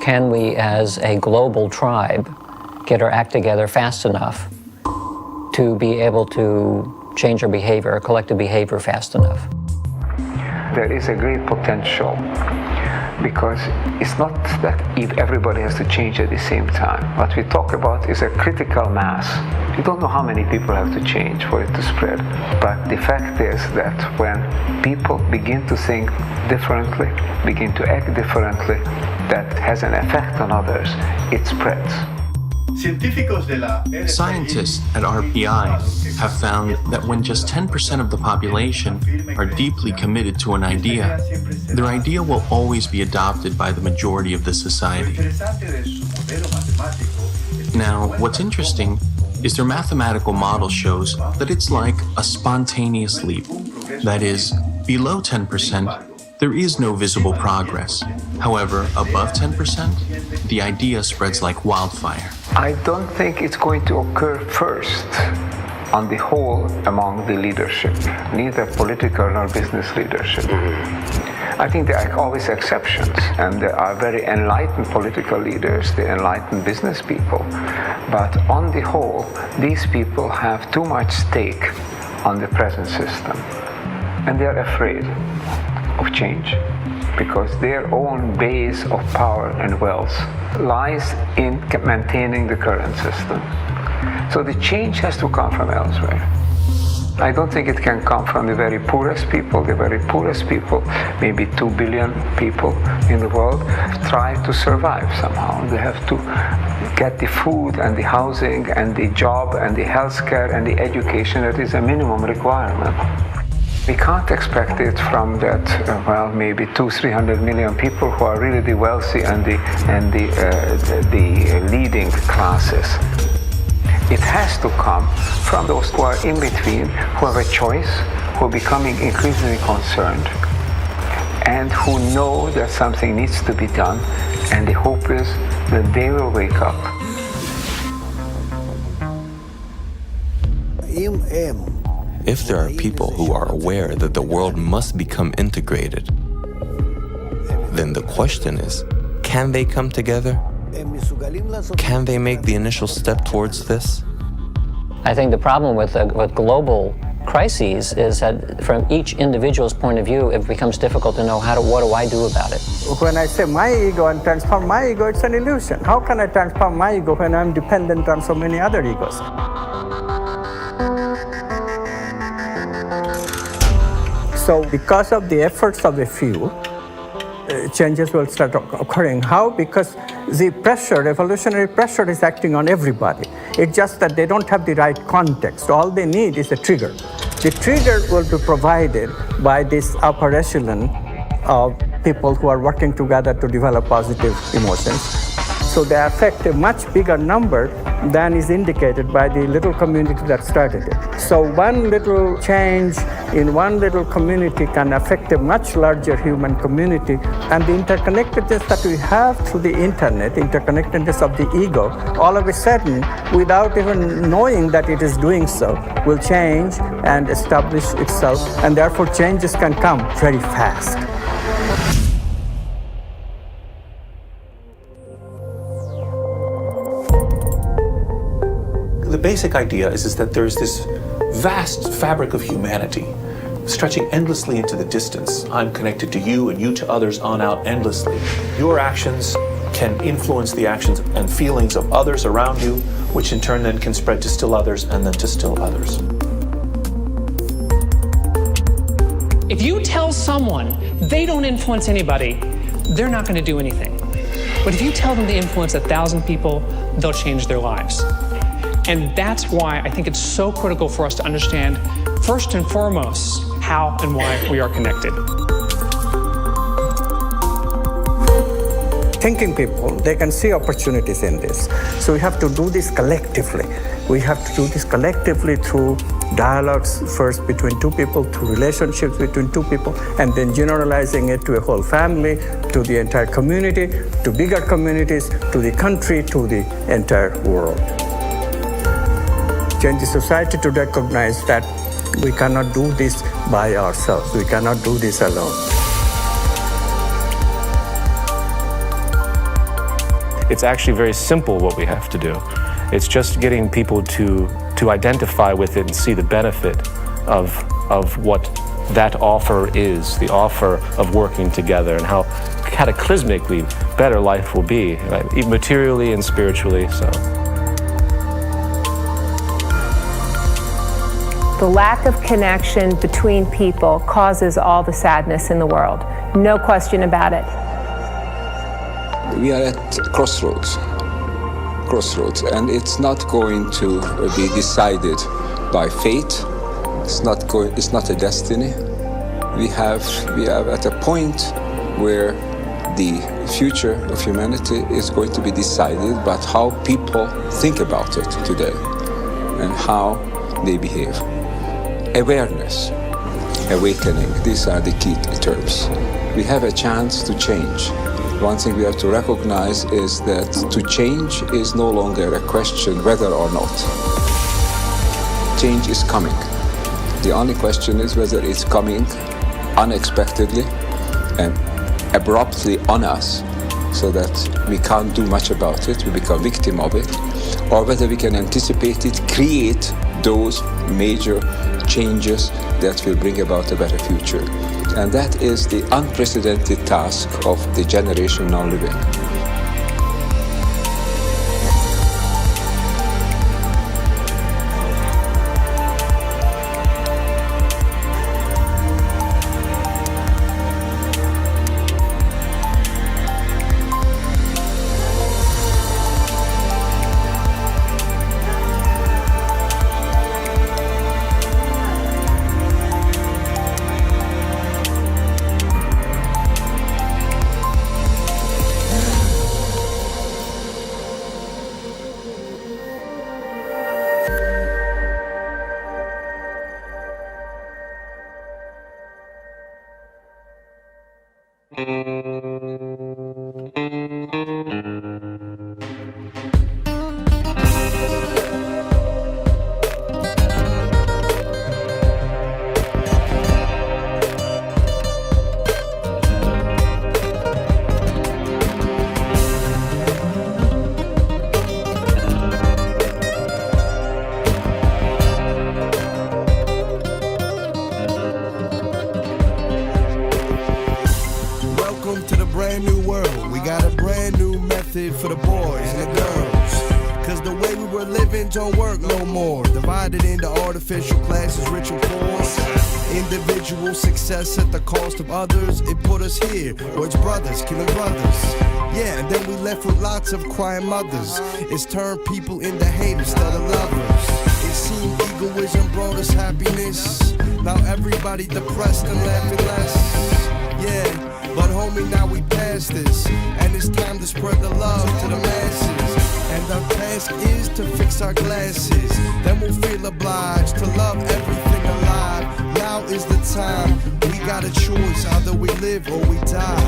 can we, as a global tribe, get our act together fast enough to be able to change our behavior, our collective behavior fast enough? There is a great potential, because it's not that everybody has to change at the same time. What we talk about is a critical mass. You don't know how many people have to change for it to spread. But the fact is that when people begin to think differently, begin to act differently, that has an effect on others, it spreads. Scientists at RPI have found that when just 10% of the population are deeply committed to an idea, their idea will always be adopted by the majority of the society. Now, what's interesting is their mathematical model shows that it's like a spontaneous leap. That is, below 10%, there is no visible progress. However, above 10%, the idea spreads like wildfire. I don't think it's going to occur first on the whole among the leadership, neither political nor business leadership. I think there are always exceptions, and there are very enlightened political leaders, the enlightened business people. But on the whole, these people have too much stake on the present system, and they are afraid of change, because their own base of power and wealth lies in maintaining the current system. So the change has to come from elsewhere. I don't think it can come from the very poorest people. The very poorest people, maybe 2 billion people in the world, try to survive somehow. They have to get the food and the housing and the job and the healthcare and the education that is a minimum requirement. We can't expect it from that, maybe 200-300 million people who are really the wealthy and the leading classes. It has to come from those who are in between, who have a choice, who are becoming increasingly concerned, and who know that something needs to be done, and the hope is that they will wake up. If there are people who are aware that the world must become integrated, then the question is, can they come together? Can they make the initial step towards this? I think the problem with global crises is that from each individual's point of view, it becomes difficult to know what do I do about it. When I say my ego and transform my ego, it's an illusion. How can I transform my ego when I'm dependent on so many other egos? So because of the efforts of a few, changes will start occurring. How? Because the pressure, evolutionary pressure, is acting on everybody. It's just that they don't have the right context. All they need is a trigger. The trigger will be provided by this upper echelon of people who are working together to develop positive emotions. So they affect a much bigger number than is indicated by the little community that started it. So one little change in one little community can affect a much larger human community. And the interconnectedness that we have through the internet, interconnectedness of the ego, all of a sudden, without even knowing that it is doing so, will change and establish itself, and therefore changes can come very fast. The basic idea is that there's this vast fabric of humanity stretching endlessly into the distance. I'm connected to you and you to others on out endlessly. Your actions can influence the actions and feelings of others around you, which in turn then can spread to still others and then to still others. If you tell someone they don't influence anybody, they're not going to do anything. But if you tell them to influence 1,000 people, they'll change their lives. And that's why I think it's so critical for us to understand, first and foremost, how and why we are connected. Thinking people, they can see opportunities in this. So we have to do this collectively. We have to do this collectively through dialogues, first between two people, through relationships between two people, and then generalizing it to a whole family, to the entire community, to bigger communities, to the country, to the entire world. Change the society to recognize that we cannot do this by ourselves. We cannot do this alone. It's actually very simple what we have to do. It's just getting people to identify with it and see the benefit of what that offer is, the offer of working together, and how cataclysmically better life will be, right? Materially and spiritually. So. The lack of connection between people causes all the sadness in the world. No question about it. We are at crossroads, and it's not going to be decided by fate. It's not a destiny. We are at a point where the future of humanity is going to be decided by how people think about it today and how they behave. Awareness, awakening, these are the key terms. We have a chance to change. One thing we have to recognize is that to change is no longer a question whether or not. Change is coming. The only question is whether it's coming unexpectedly and abruptly on us so that we can't do much about it, we become victim of it, or whether we can anticipate it, create those major changes that will bring about a better future. And that is the unprecedented task of the generation now living. For the boys and the girls, cause the way we were living don't work no more. Divided into artificial classes, rich and poor. Individual success at the cost of others. It put us here, where it's brothers killing brothers. Yeah, and then we left with lots of crying mothers. It's turned people into haters instead of lovers. It seemed egoism brought us happiness. Now everybody depressed and laughing less. Yeah. But homie, now we past this, and it's time to spread the love to the masses. And our task is to fix our glasses. Then we'll feel obliged to love everything alive. Now is the time. We got a choice, either we live or we die.